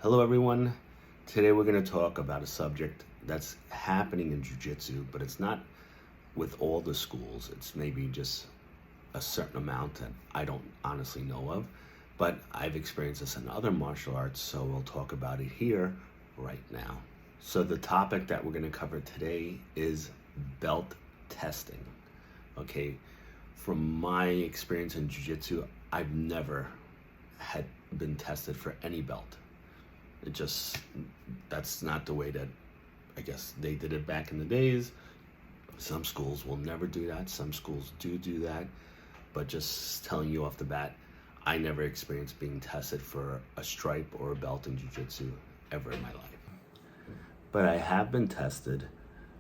Hello everyone. Today we're going to talk about a subject that's happening in jiu-jitsu, but it's not with all the schools. It's maybe just a certain amount that I don't honestly know of, but I've experienced this in other martial arts, so we'll talk about it here right now. So the topic that we're going to cover today is belt testing. Okay, from my experience in jiu-jitsu, I've never had been tested for any belt. That's not the way that I guess they did it back in the days. Some schools will never do that. Some schools do that. But just telling you off the bat, I never experienced being tested for a stripe or a belt in jiu-jitsu ever in my life. But I have been tested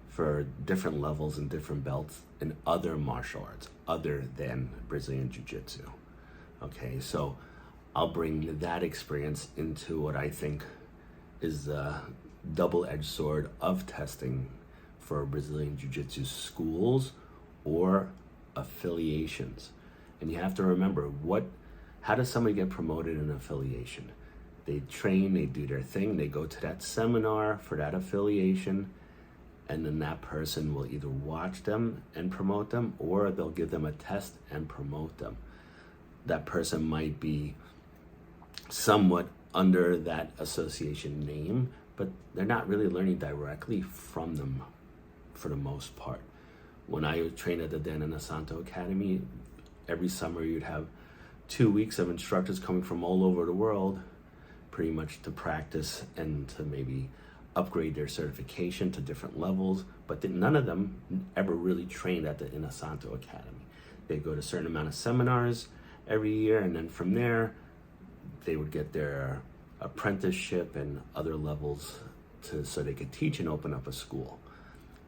for different levels and different belts in other martial arts other than Brazilian jiu-jitsu. Okay, so I'll bring that experience into what I think is the double-edged sword of testing for Brazilian Jiu-Jitsu schools or affiliations. And you have to remember, how does somebody get promoted in an affiliation? They train, they do their thing, they go to that seminar for that affiliation, and then that person will either watch them and promote them, or they'll give them a test and promote them. That person might be somewhat under that association name, but they're not really learning directly from them for the most part. When I trained at the Dan Santo Academy, every summer you'd have 2 weeks of instructors coming from all over the world, pretty much to practice and to maybe upgrade their certification to different levels, but none of them ever really trained at the Santo Academy. They go to a certain amount of seminars every year, and then from there, they would get their apprenticeship and other levels so they could teach and open up a school.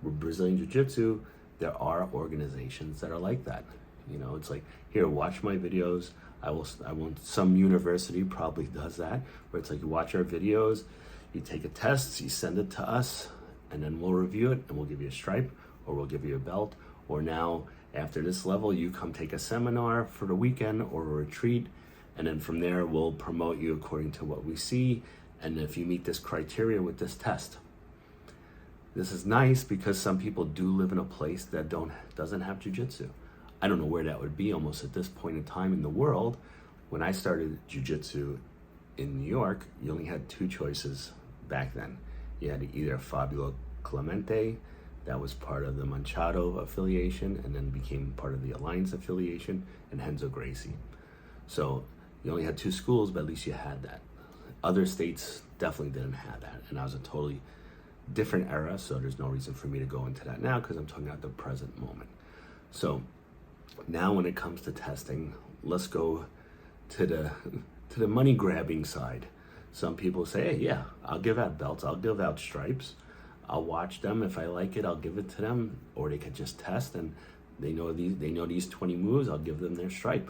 With Brazilian Jiu-Jitsu, there are organizations that are like that. You know, it's like, here, watch my videos. Some university probably does that, where it's like, you watch our videos, you take a test, you send it to us, and then we'll review it, and we'll give you a stripe, or we'll give you a belt, or now, after this level, you come take a seminar for the weekend or a retreat, and then from there, we'll promote you according to what we see, and if you meet this criteria with this test. This is nice because some people do live in a place that doesn't have jiu-jitsu. I don't know where that would be almost at this point in time in the world. When I started jiu-jitsu in New York, you only had two choices back then. You had either Fabio Clemente, that was part of the Machado affiliation and then became part of the Alliance affiliation, and Renzo Gracie. So you only had two schools, but at least you had that. Other states definitely didn't have that, and that was a totally different era, so there's no reason for me to go into that now because I'm talking about the present moment. So now when it comes to testing, let's go to the money grabbing side. Some people say, hey, yeah, I'll give out belts, I'll give out stripes, I'll watch them. If I like it, I'll give it to them, or they could just test and they know these 20 moves, I'll give them their stripe.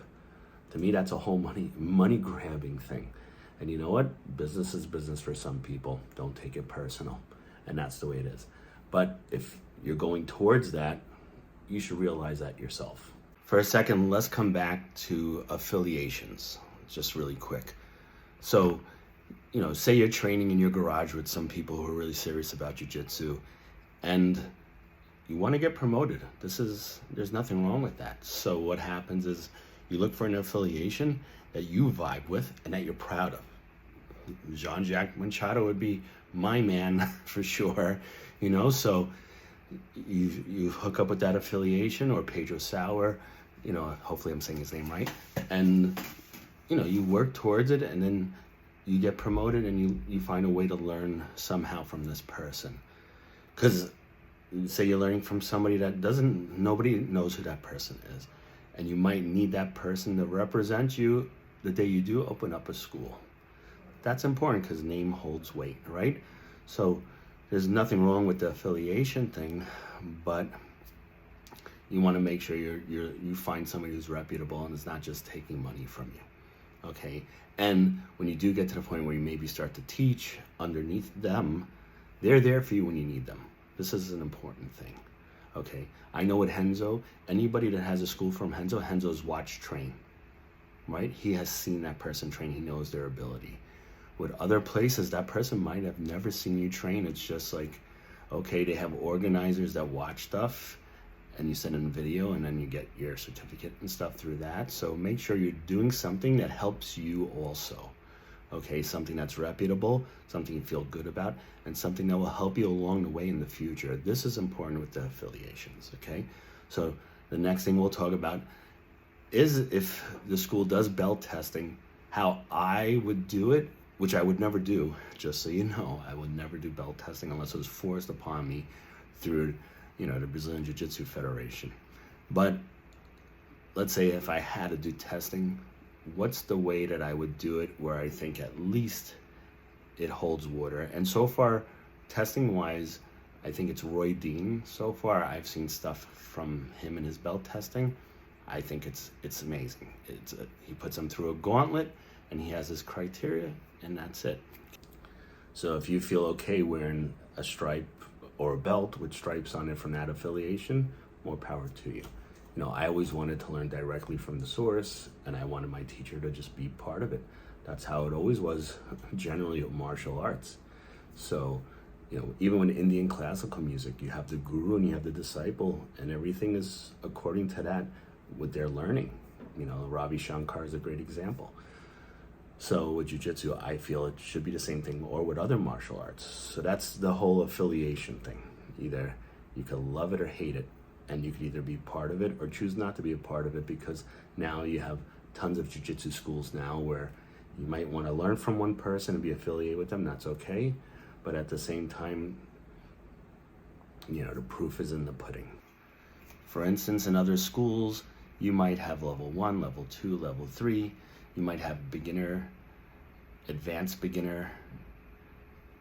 To me, that's a whole money grabbing thing. And you know what? Business is business for some people. Don't take it personal. And that's the way it is. But if you're going towards that, you should realize that yourself. For a second, let's come back to affiliations, just really quick. So, say you're training in your garage with some people who are really serious about jiu-jitsu, and you want to get promoted. There's nothing wrong with that. So what happens is you look for an affiliation that you vibe with and that you're proud of. Jean-Jacques Machado would be my man for sure, so you hook up with that affiliation, or Pedro Sauer, hopefully I'm saying his name right, and you work towards it, and then you get promoted, and you find a way to learn somehow from this person. Because say you're learning from somebody that nobody knows who that person is, and you might need that person to represent you the day you do open up a school. That's important because name holds weight, right? So there's nothing wrong with the affiliation thing, but you want to make sure you find somebody who's reputable and is not just taking money from you, okay? And when you do get to the point where you maybe start to teach underneath them, they're there for you when you need them. This is an important thing, okay? I know with Renzo, anybody that has a school from Renzo's watched train, right? He has seen that person train, he knows their ability. With other places, that person might have never seen you train. It's just like, okay, they have organizers that watch stuff and you send in video and then you get your certificate and stuff through that. So make sure you're doing something that helps you also. Okay, something that's reputable, something you feel good about, and something that will help you along the way in the future. This is important with the affiliations, okay? So the next thing we'll talk about is, if the school does belt testing, how I would do it, which I would never do, just so you know. I would never do belt testing unless it was forced upon me through, the Brazilian Jiu-Jitsu Federation. But let's say if I had to do testing, what's the way that I would do it where I think at least it holds water? And so far, testing wise, I think it's Roy Dean. So far, I've seen stuff from him and his belt testing. I think it's amazing. He puts them through a gauntlet and he has his criteria, and that's it. So if you feel okay wearing a stripe or a belt with stripes on it from that affiliation, more power to you. I always wanted to learn directly from the source, and I wanted my teacher to just be part of it. That's how it always was, generally, with martial arts. So, even with Indian classical music, you have the guru and you have the disciple, and everything is according to that, what they're learning. Ravi Shankar is a great example. So with jiu-jitsu, I feel it should be the same thing, or with other martial arts. So that's the whole affiliation thing. Either you can love it or hate it, and you can either be part of it or choose not to be a part of it, because now you have tons of jiu-jitsu schools now where you might want to learn from one person and be affiliated with them. That's okay. But at the same time, the proof is in the pudding. For instance, in other schools, you might have level 1, level 2, level 3. You might have beginner, advanced beginner,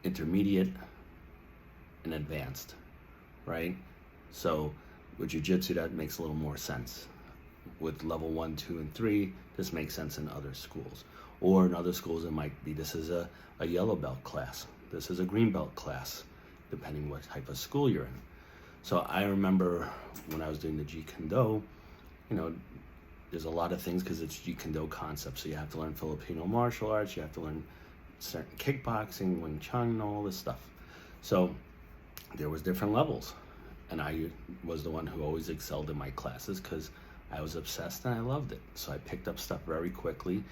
intermediate, and advanced, right? So with jiu-jitsu, that makes a little more sense. With level 1, 2, and 3, this makes sense in other schools. Or in other schools, it might be this is a yellow belt class. This is a green belt class, depending what type of school you're in. So I remember when I was doing the Jeet Kune Do, there's a lot of things because it's Jeet Kune Do concept. So you have to learn Filipino martial arts, you have to learn certain kickboxing, Wing Chun, all this stuff. So there was different levels. And I was the one who always excelled in my classes because I was obsessed and I loved it. So I picked up stuff very quickly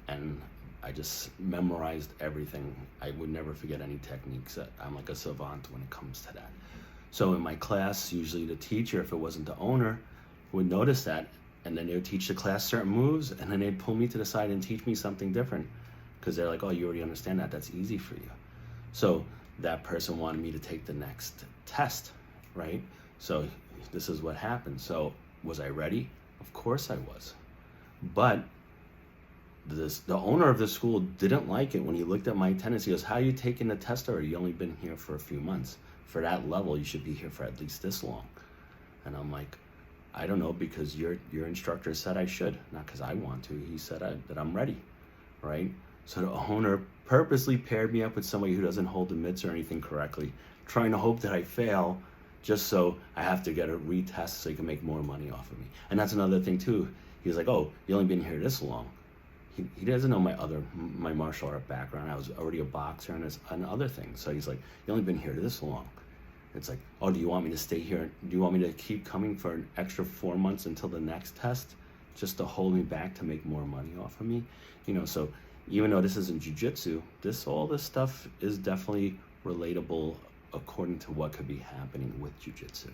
and I just memorized everything. I would never forget any techniques. I'm like a savant when it comes to that. So in my class, usually the teacher, if it wasn't the owner, would notice that, and then they would teach the class certain moves, and then they'd pull me to the side and teach me something different because they're like, oh, you already understand that. That's easy for you. So that person wanted me to take the next test, right? So this is what happened. So was I ready? Of course I was. But the owner of the school didn't like it when he looked at my attendance. He goes, how are you taking the test already? You only been here for a few months. For that level, you should be here for at least this long. And I'm like, I don't know, because your instructor said I should, not because I want to. He said that I'm ready, right? So the owner purposely paired me up with somebody who doesn't hold the mitts or anything correctly, trying to hope that I fail, just so I have to get a retest so he can make more money off of me. And that's another thing too. He's like, oh, you only been here this long. He doesn't know my martial art background. I was already a boxer and other things. So he's like, you only been here this long. It's like, oh, do you want me to stay here? Do you want me to keep coming for an extra 4 months until the next test, just to hold me back to make more money off of me? So even though this isn't jiu-jitsu, all this stuff is definitely relatable according to what could be happening with jiu-jitsu.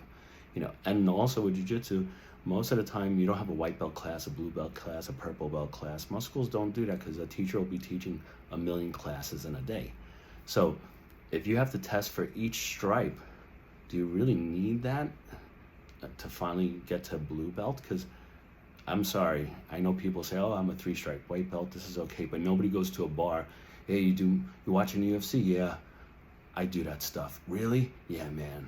And also with jiu-jitsu, most of the time you don't have a white belt class, a blue belt class, a purple belt class. Most schools don't do that because a teacher will be teaching 1 million classes in a day. So if you have to test for each stripe, do you really need that to finally get to blue belt? Because I'm sorry, I know people say, oh, I'm a 3-stripe white belt, this is okay, but nobody goes to a bar. Hey, you watching UFC? Yeah, I do that stuff. Really? Yeah, man,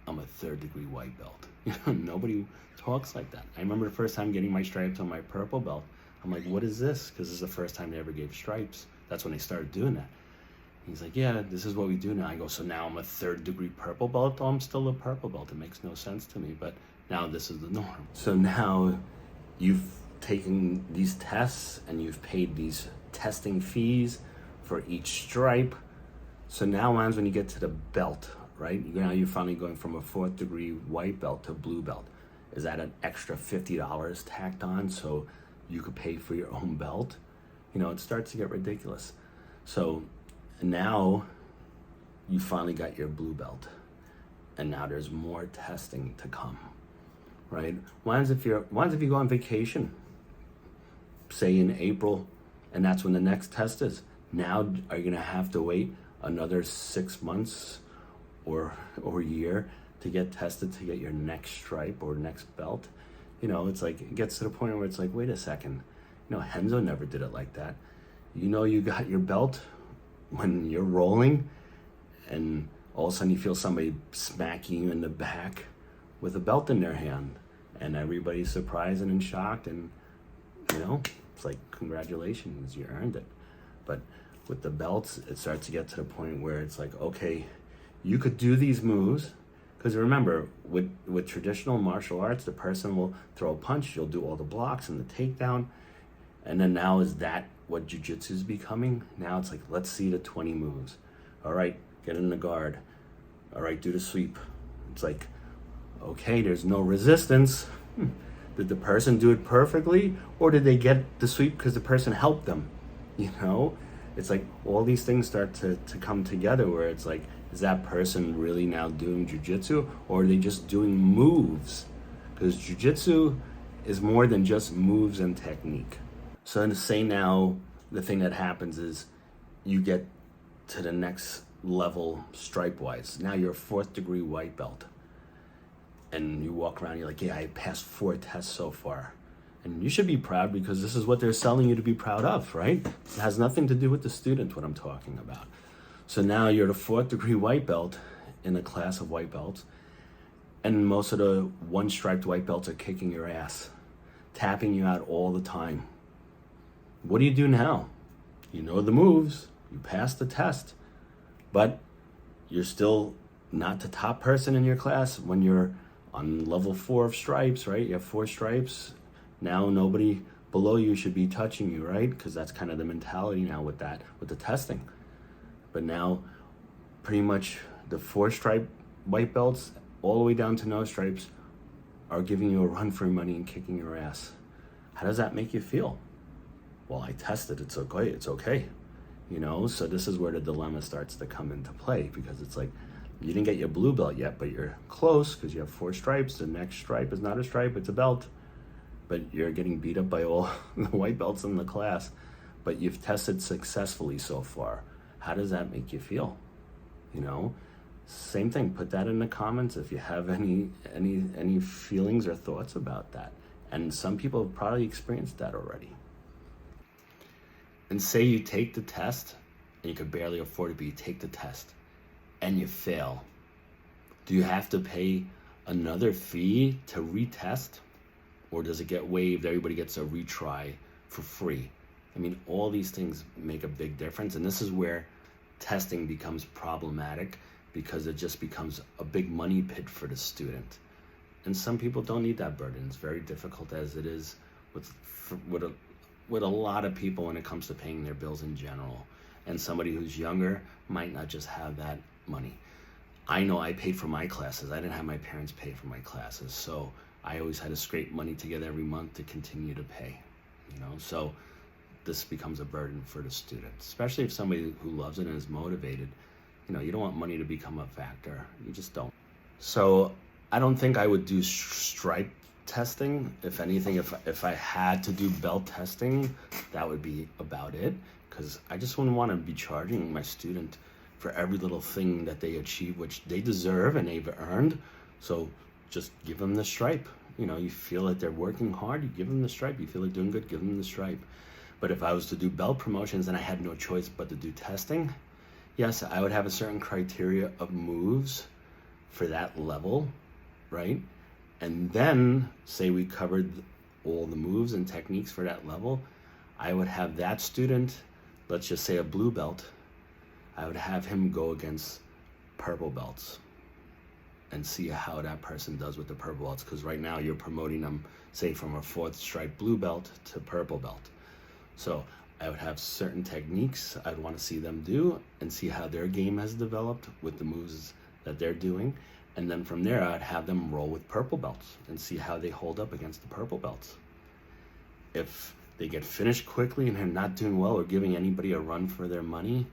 I'm a 3rd-degree white belt. Nobody talks like that. I remember the first time getting my stripes on my purple belt. I'm like, what is this? Because this is the first time they ever gave stripes. That's when they started doing that. He's like, yeah, this is what we do now. I go, so now I'm a 3rd-degree purple belt? Oh, I'm still a purple belt. It makes no sense to me, but now this is the norm. So now you've taken these tests and you've paid these testing fees for each stripe. So now when you get to the belt, right? Now you're finally going from a 4th degree white belt to blue belt. Is that an extra $50 tacked on so you could pay for your own belt? You know, it starts to get ridiculous. So now you finally got your blue belt, and now there's more testing to come, right? What if you go on vacation, say in April, and that's when the next test is? Now are you gonna have to wait another 6 months or a year to get tested to get your next stripe or next belt? You know, it's like, it gets to the point where it's like, wait a second, you know, Henzo never did it like that. You know, you got your belt when you're rolling, and all of a sudden you feel somebody smacking you in the back with a belt in their hand, and everybody's surprised and shocked, and you know, it's like, congratulations, you earned it. But with the belts, it starts to get to the point where it's like, okay, you could do these moves, because remember, with traditional martial arts, the person will throw a punch, you'll do all the blocks and the takedown, and then now is that what jiu-jitsu is becoming? Now it's like, let's see the 20 moves. All right, get in the guard. All right, do the sweep. It's like, okay, there's no resistance. Did the person do it perfectly, or did they get the sweep because the person helped them? You know, it's like all these things start to come together where it's like, is that person really now doing jiu-jitsu, or are they just doing moves? Because jiu-jitsu is more than just moves and technique. So to say now, the thing that happens is you get to the next level stripe-wise. Now you're a 4th degree white belt. And you walk around, you're like, yeah, I passed 4 tests so far. And you should be proud, because this is what they're selling you to be proud of, right? It has nothing to do with the student, what I'm talking about. So now you're the 4th degree white belt in a class of white belts, and most of the 1-striped white belts are kicking your ass, tapping you out all the time. What do you do now? You know the moves, you passed the test, but you're still not the top person in your class when you're on level 4 of stripes, right? You have 4 stripes. Now nobody below you should be touching you, right? Because that's kind of the mentality now with the testing. But now pretty much the 4-stripe white belts all the way down to no stripes are giving you a run for your money and kicking your ass. How does that make you feel? Well, I tested, it's okay. You know, so this is where the dilemma starts to come into play, because it's like, you didn't get your blue belt yet, but you're close because you have 4 stripes. The next stripe is not a stripe, it's a belt. But you're getting beat up by all the white belts in the class. But you've tested successfully so far. How does that make you feel? You know, same thing, put that in the comments if you have any feelings or thoughts about that. And some people have probably experienced that already. And say you take the test, and you could barely afford it, but you take the test, and you fail. Do you have to pay another fee to retest? Or does it get waived? Everybody gets a retry for free. I mean, all these things make a big difference. And this is where testing becomes problematic, because it just becomes a big money pit for the student. And some people don't need that burden. It's very difficult as it is with a lot of people when it comes to paying their bills in general. And somebody who's younger might not just have that money. I know I paid for my classes. I didn't have my parents pay for my classes. So I always had to scrape money together every month to continue to pay, you know? So this becomes a burden for the student, especially if somebody who loves it and is motivated. You know, you don't want money to become a factor. You just don't. So I don't think I would do stripe testing. If anything, if I had to do belt testing, that would be about it, because I just wouldn't want to be charging my student for every little thing that they achieve, which they deserve and they've earned. So just give them the stripe. You know, you feel like they're working hard, you give them the stripe. You feel like doing good, give them the stripe. But if I was to do belt promotions and I had no choice but to do testing, yes, I would have a certain criteria of moves for that level, right? And then, say we covered all the moves and techniques for that level, I would have that student, let's just say a blue belt, I would have him go against purple belts and see how that person does with the purple belts. Because right now you're promoting them, say, from a 4th stripe blue belt to purple belt. So I would have certain techniques I'd want to see them do and see how their game has developed with the moves that they're doing. And then from there, I'd have them roll with purple belts and see how they hold up against the purple belts. If they get finished quickly and they're not doing well or giving anybody a run for their money,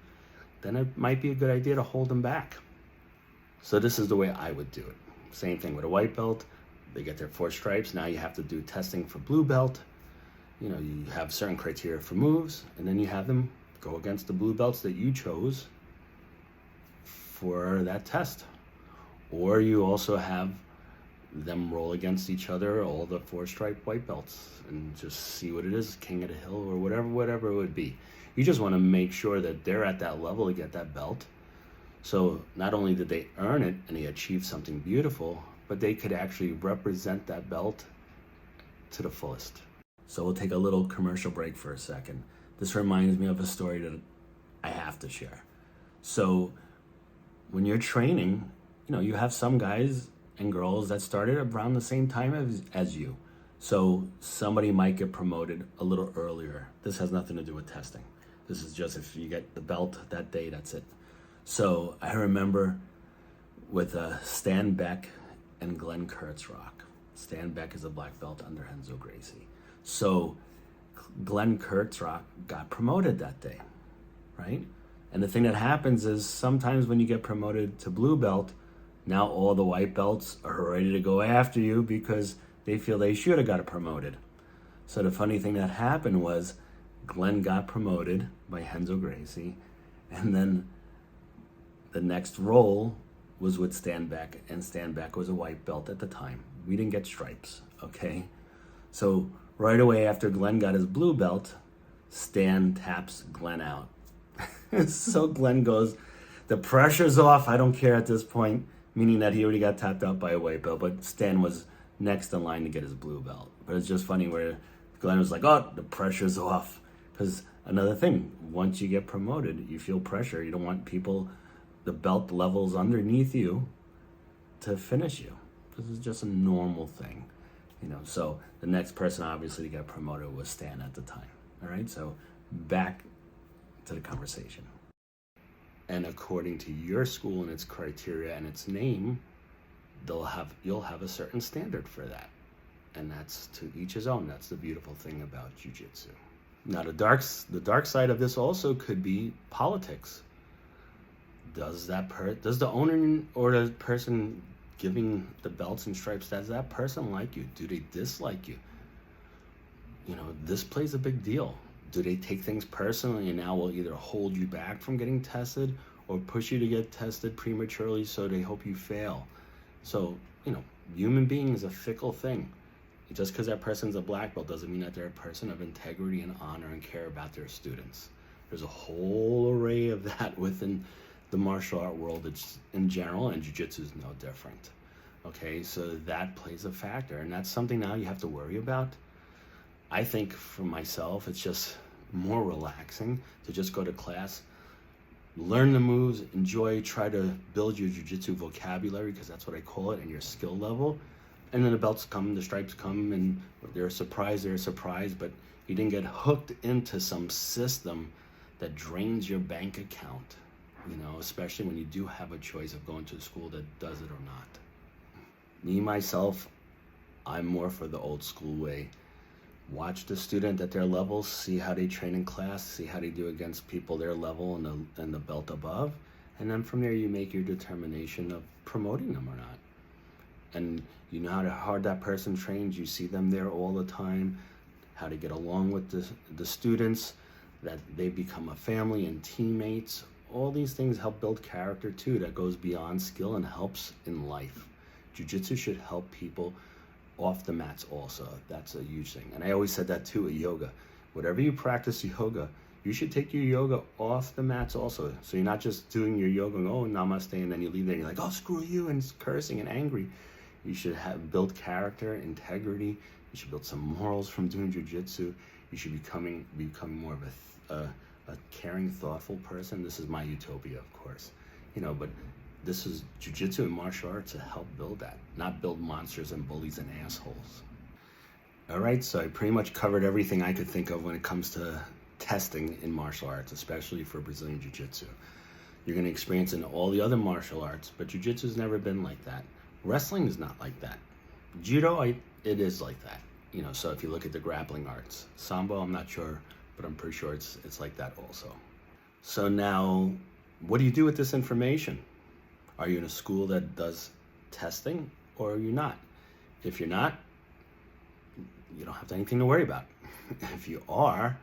then it might be a good idea to hold them back. So this is the way I would do it. Same thing with a white belt. They get their 4 stripes. Now you have to do testing for blue belt. You know, you have certain criteria for moves, and then you have them go against the blue belts that you chose for that test. Or you also have them roll against each other, all the 4-stripe white belts, and just see what it is, king of the hill or whatever it would be. You just want to make sure that they're at that level to get that belt. So not only did they earn it and they achieved something beautiful, but they could actually represent that belt to the fullest. So we'll take a little commercial break for a second. This reminds me of a story that I have to share. So when you're training, you know, you have some guys and girls that started around the same time as you. So somebody might get promoted a little earlier. This has nothing to do with testing. This is just if you get the belt that day, that's it. So I remember with Stan Beck and Glenn Kurtzrock. Stan Beck is a black belt under Renzo Gracie. So Glenn Kurtzrock got promoted that day, right? And the thing that happens is sometimes when you get promoted to blue belt, now all the white belts are ready to go after you because they feel they should have got promoted. So the funny thing that happened was Glenn got promoted by Renzo Gracie, and then the next role was with Stan Beck, and Stan Beck was a white belt at the time. We didn't get stripes, okay? So right away after Glenn got his blue belt, Stan taps Glenn out. So Glenn goes, the pressure's off, I don't care at this point, meaning that he already got tapped out by a white belt, but Stan was next in line to get his blue belt. But it's just funny where Glenn was like, oh, the pressure's off. Because another thing, once you get promoted, you feel pressure. You don't want people, the belt levels underneath you to finish you. This is just a normal thing, you know. So the next person obviously to get promoted was Stan at the time. All right, so back to the conversation. And according to your school and its criteria and its name, you'll have a certain standard for that. And that's to each his own. That's the beautiful thing about jiu-jitsu. Now the dark side of this also could be politics. Does the owner or the person giving the belts and stripes, does that person like you? Do they dislike you? You know, this plays a big deal. Do they take things personally and now will either hold you back from getting tested or push you to get tested prematurely so they hope you fail? So, you know, human being is a fickle thing. Just because that person's a black belt doesn't mean that they're a person of integrity and honor and care about their students. There's a whole array of that within the martial art world in general, and jiu-jitsu is no different. Okay, so that plays a factor, and that's something now you have to worry about. I think for myself, it's just more relaxing to just go to class, learn the moves, enjoy, try to build your jiu-jitsu vocabulary, because that's what I call it, and your skill level. And then the belts come, the stripes come, and they're a surprise, but you didn't get hooked into some system that drains your bank account, you know, especially when you do have a choice of going to a school that does it or not. Me, myself, I'm more for the old school way. Watch the student at their level, see how they train in class, see how they do against people their level and the belt above, and then from there you make your determination of promoting them or not. And you know how hard that person trains, you see them there all the time, how to get along with the students, that they become a family and teammates. All these things help build character too, that goes beyond skill and helps in life. Jiu-jitsu should help people off the mats also. That's a huge thing. And I always said that too at yoga. Whatever you practice yoga, you should take your yoga off the mats also. So you're not just doing your yoga and, oh, namaste, and then you leave there and you're like, oh, screw you, and cursing and angry. You should build character, integrity. You should build some morals from doing jiu-jitsu. You should becoming more of a caring, thoughtful person. This is my utopia, of course. You know, but this is jiu-jitsu and martial arts to help build that, not build monsters and bullies and assholes. All right, so I pretty much covered everything I could think of when it comes to testing in martial arts, especially for Brazilian Jiu-Jitsu. You're going to experience in all the other martial arts, but Jiu-Jitsu has never been like that. Wrestling is not like that. Judo, it is like that. You know, so if you look at the grappling arts, Sambo, I'm not sure, but I'm pretty sure it's like that also. So now, what do you do with this information? Are you in a school that does testing, or are you not? If you're not, you don't have anything to worry about. If you are,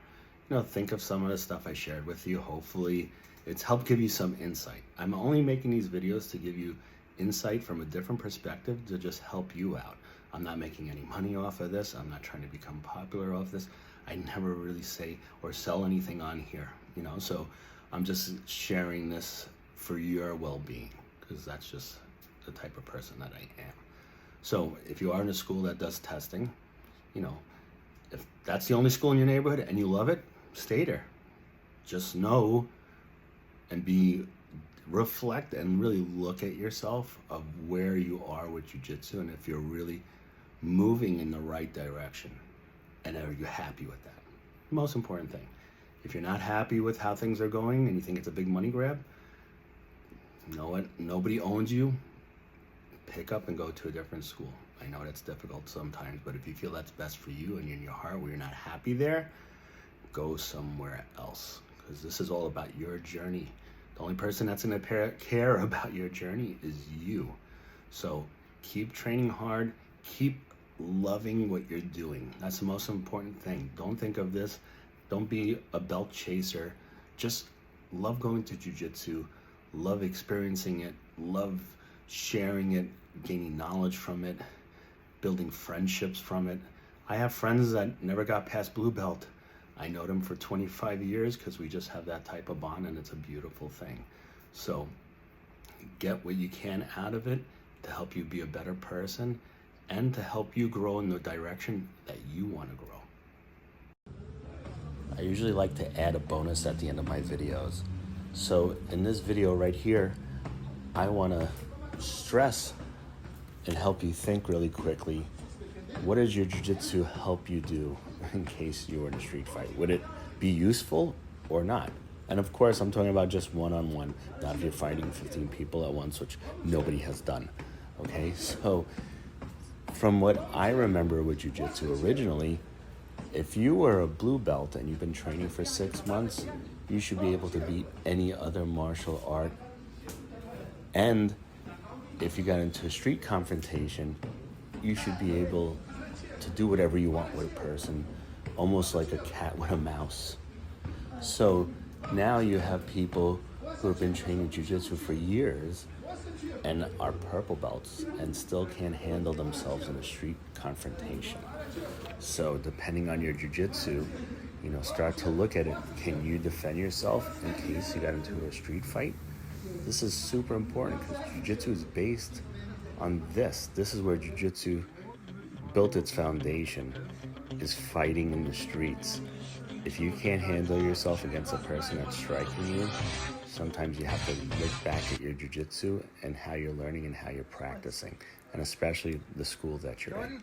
you know, think of some of the stuff I shared with you. Hopefully it's helped give you some insight. I'm only making these videos to give you insight from a different perspective to just help you out. I'm not making any money off of this. I'm not trying to become popular off this. I never really say or sell anything on here, you know, so I'm just sharing this for your well-being, because that's just the type of person that I am. So if you are in a school that does testing, you know, if that's the only school in your neighborhood and you love it, stay there. Just know and reflect and really look at yourself of where you are with jiu-jitsu, and if you're really moving in the right direction, and are you happy with that? Most important thing. If you're not happy with how things are going and you think it's a big money grab, you know what? Nobody owns you. Pick up and go to a different school. I know that's difficult sometimes, but if you feel that's best for you and in your heart where you're not happy there, go somewhere else, because this is all about your journey. The only person that's going to care about your journey is you. So keep training hard, keep loving what you're doing. That's the most important thing. Don't think of this, don't be a belt chaser. Just love going to jiu-jitsu, love experiencing it, love sharing it, gaining knowledge from it, building friendships from it. I have friends that never got past blue belt. I know them for 25 years because we just have that type of bond, and it's a beautiful thing. So get what you can out of it to help you be a better person and to help you grow in the direction that you want to grow. I usually like to add a bonus at the end of my videos. So in this video right here, I want to stress and help you think really quickly, what does your jiu-jitsu help you do in case you were in a street fight? Would it be useful or not? And of course, I'm talking about just one-on-one, not if you're fighting 15 people at once, which nobody has done, okay? So from what I remember with jiu-jitsu originally, if you were a blue belt and you've been training for 6 months, you should be able to beat any other martial art. And if you got into a street confrontation, you should be able to do whatever you want with a person, almost like a cat with a mouse. So now you have people who have been training jiu-jitsu for years and are purple belts and still can't handle themselves in a street confrontation. So depending on your jiu-jitsu, you know, start to look at it. Can you defend yourself in case you got into a street fight? This is super important because jiu-jitsu is based on this. This is where jiu-jitsu built its foundation, is fighting in the streets. If you can't handle yourself against a person that's striking you, sometimes you have to look back at your jiu-jitsu and how you're learning and how you're practicing, and especially the school that you're in.